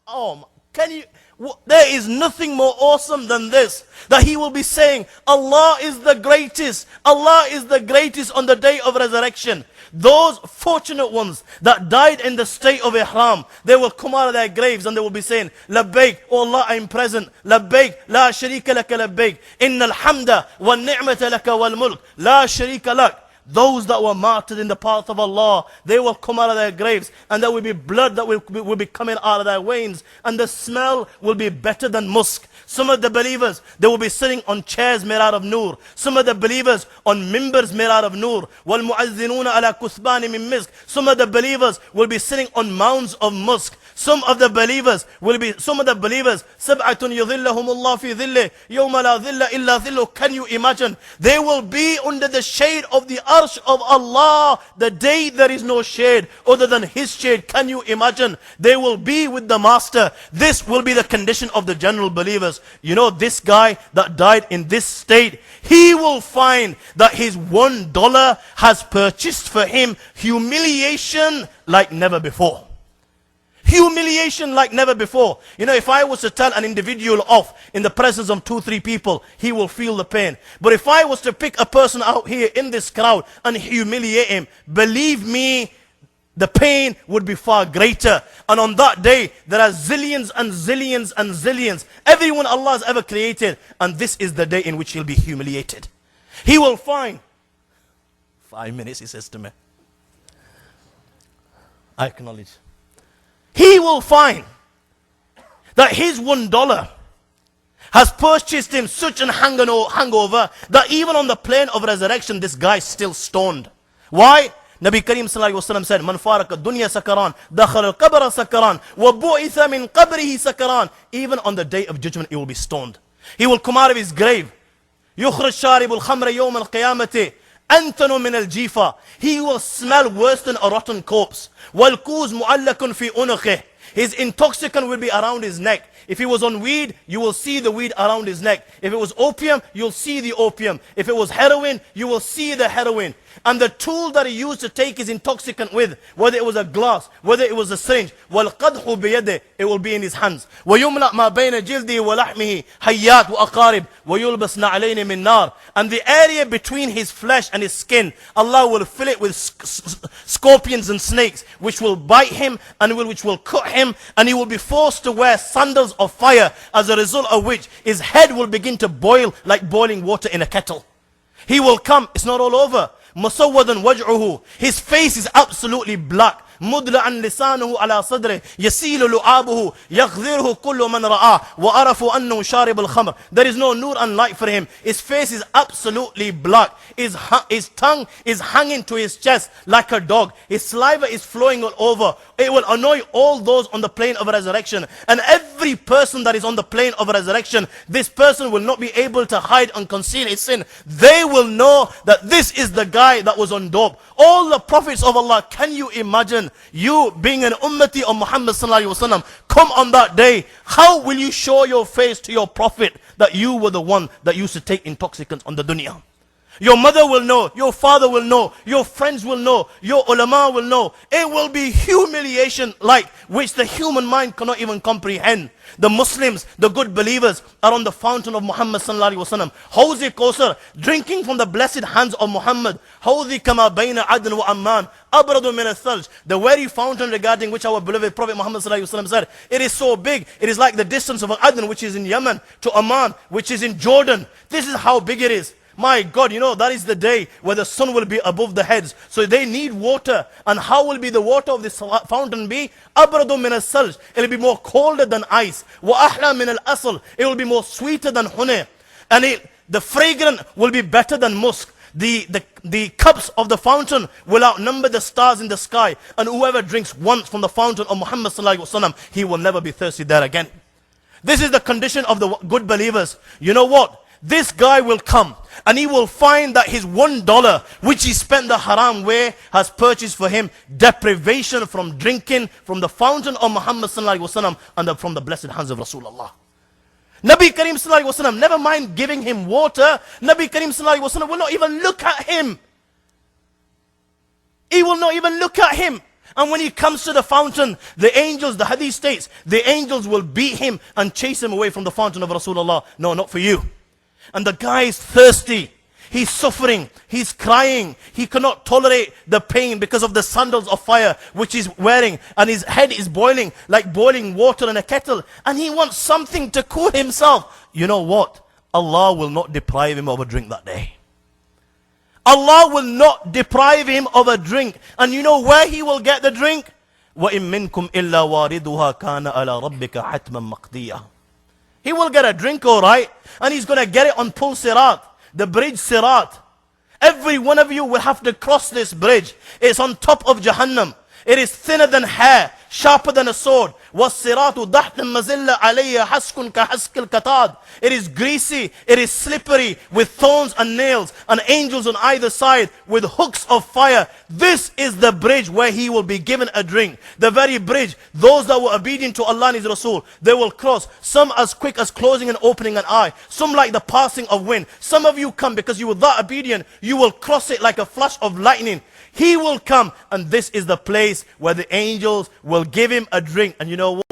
Can you? There is nothing more awesome than this. That he will be saying, Allah is the greatest. Allah is the greatest on the day of resurrection. Those fortunate ones that died in the state of ihram, they will come out of their graves and they will be saying, Labbaik, oh Allah, I am present. Labbaik, la sharika laka labbaik. Inna alhamda wa ni'mata laka wal mulk. La sharika lak. Those that were martyred in the path of Allah, they will come out of their graves and there will be blood that will be coming out of their veins, and the smell will be better than musk. Some of the believers, they will be sitting on chairs made out of nur. Some of the believers on mimbars made out of nur. وَالْمُعَذِّنُونَ عَلَى كُثْبَانٍ مِّن مِّسْكٍ. Some of the believers will be sitting on mounds of musk. Some of the believers, سَبْعَةٌ يُظِلَّهُمُ اللَّهُ فِي ظِلِّهِ يَوْمَ لَا ظِلَّ إِلَّا ظِلُّهُ. Can you imagine? They will be under the shade of the arsh of Allah the day there is no shade other than His shade. Can you imagine? They will be with the Master. This will be the condition of the general believers. You know, this guy that died in this state, he will find that his $1 has purchased for him humiliation like never before. Humiliation like never before. You know, if I was to tell an individual off in the presence of 2-3 people, he will feel the pain. But if I was to pick a person out here in this crowd and humiliate him, believe me, the pain would be far greater. And on that day, there are zillions and zillions and zillions. Everyone Allah has ever created. And this is the day in which he'll be humiliated. He will find, 5 minutes, he says to me. I acknowledge. He will find that his $1 has purchased him such an hangover that even on the plane of resurrection, this guy is still stoned. Why? Nabi Kareem sallallahu alaihi wasallam said, "Man faraka dunya sakaran, dakhal al-qabr sakaran, wa bu'itha min qabrihi sakaran." Even on the day of judgment, he will be stoned. He will come out of his grave. Yukhraj sharibul khamra yawm al-qiyamati. أنتن من الجيفة. He will smell worse than a rotten corpse. والكوز معلق في عنقه. His intoxicant will be around his neck. If he was on weed, you will see the weed around his neck. If it was opium, you'll see the opium. If it was heroin, you will see the heroin. And the tool that he used to take his intoxicant with, whether it was a glass, whether it was a syringe, وَالْقَدْحُ بِيَدِهِ, it will be in his hands. وَيُمْلَأْ مَا بَيْنَ جِلْدِهِ وَلَحْمِهِ حَيَّاتُ وَأَقَارِبْ وَيُلْبَسْ نَعْلَيْنِ مِن نَارٍ. And the area between his flesh and his skin, Allah will fill it with scorpions and snakes, which will bite him and which will cut him, and he will be forced to wear sandals of fire, as a result of which his head will begin to boil like boiling water in a kettle. He will come, it's not all over. مسودا وجهه. His face is absolutely black. مدلعا لسانه على صدره يسيل لعابه يغذره كل من رآه وعرفوا أنه شارب الخمر. There is no nur and light for him. His face is absolutely black. His tongue is hanging to his chest like a dog. His saliva is flowing all over. It will annoy all those on the plane of resurrection. And every person that is on the plane of resurrection, this person will not be able to hide and conceal his sin. They will know that this is the guy that was on dope. All the prophets of Allah, can you imagine you being an ummati of Muhammad sallallahu alaihi wasallam, come on that day? How will you show your face to your prophet that you were the one that used to take intoxicants on the dunya? Your mother will know, your father will know, your friends will know, your ulama will know. It will be humiliation like which the human mind cannot even comprehend. The Muslims, the good believers, are on the fountain of Muhammad sallallahu alaihi wasallam. Hawzi Kawthar, drinking from the blessed hands of Muhammad. Hawzi kama bayna Adn wa Amman, abradu min al-thalj. The very fountain regarding which our beloved Prophet Muhammad sallallahu alaihi wasallam said, it is so big, it is like the distance of Adn, which is in Yemen, to Amman, which is in Jordan. This is how big it is. My God, you know, that is the day where the sun will be above the heads. So they need water. And how will be the water of this fountain be? Abradu min al-salj. It will be more colder than ice. Wa ahla min al-asl. It will be more sweeter than honey. And the fragrance will be better than musk. The cups of the fountain will outnumber the stars in the sky. And whoever drinks once from the fountain of Muhammad sallallahu alaihi wasallam, he will never be thirsty there again. This is the condition of the good believers. You know what? This guy will come and he will find that his $1 which he spent the haram way has purchased for him deprivation from drinking from the fountain of Muhammad sallallahu alaihi wasallam and from the blessed hands of Rasulullah. Nabi Kareem sallallahu alaihi wasallam, never mind giving him water, Nabi Kareem sallallahu alaihi wasallam will not even look at him. He will not even look at him. And when he comes to the fountain, the angels, the hadith states, the angels will beat him and chase him away from the fountain of Rasulullah. No, not for you. And the guy is thirsty. He's suffering. He's crying. He cannot tolerate the pain because of the sandals of fire which he's wearing. And his head is boiling like boiling water in a kettle. And he wants something to cool himself. You know what? Allah will not deprive him of a drink that day. Allah will not deprive him of a drink. And you know where he will get the drink? وَإِن مِّنكُمْ إِلَّا وَارِدُهَا كَانَ عَلَى رَبِّكَ حَتْمًا مَقْضِيًّا. He will get a drink, all right, and he's going to get it on Pul Sirat, the bridge Sirat. Every one of you will have to cross this bridge. It's on top of Jahannam. It is thinner than hair, sharper than a sword. وَالصِّرَاطُ ضَحْتٍ مَزِلَّ عَلَيْهَا حَسْكٌ كَحَسْكِ الْكَتَادِ. It is greasy, it is slippery, with thorns and nails, and angels on either side, with hooks of fire. This is the bridge where he will be given a drink. The very bridge, those that were obedient to Allah and His Rasul, they will cross. Some as quick as closing and opening an eye. Some like the passing of wind. Some of you come because you were that obedient, you will cross it like a flash of lightning. He will come, and this is the place where the angels will give him a drink. And you know what?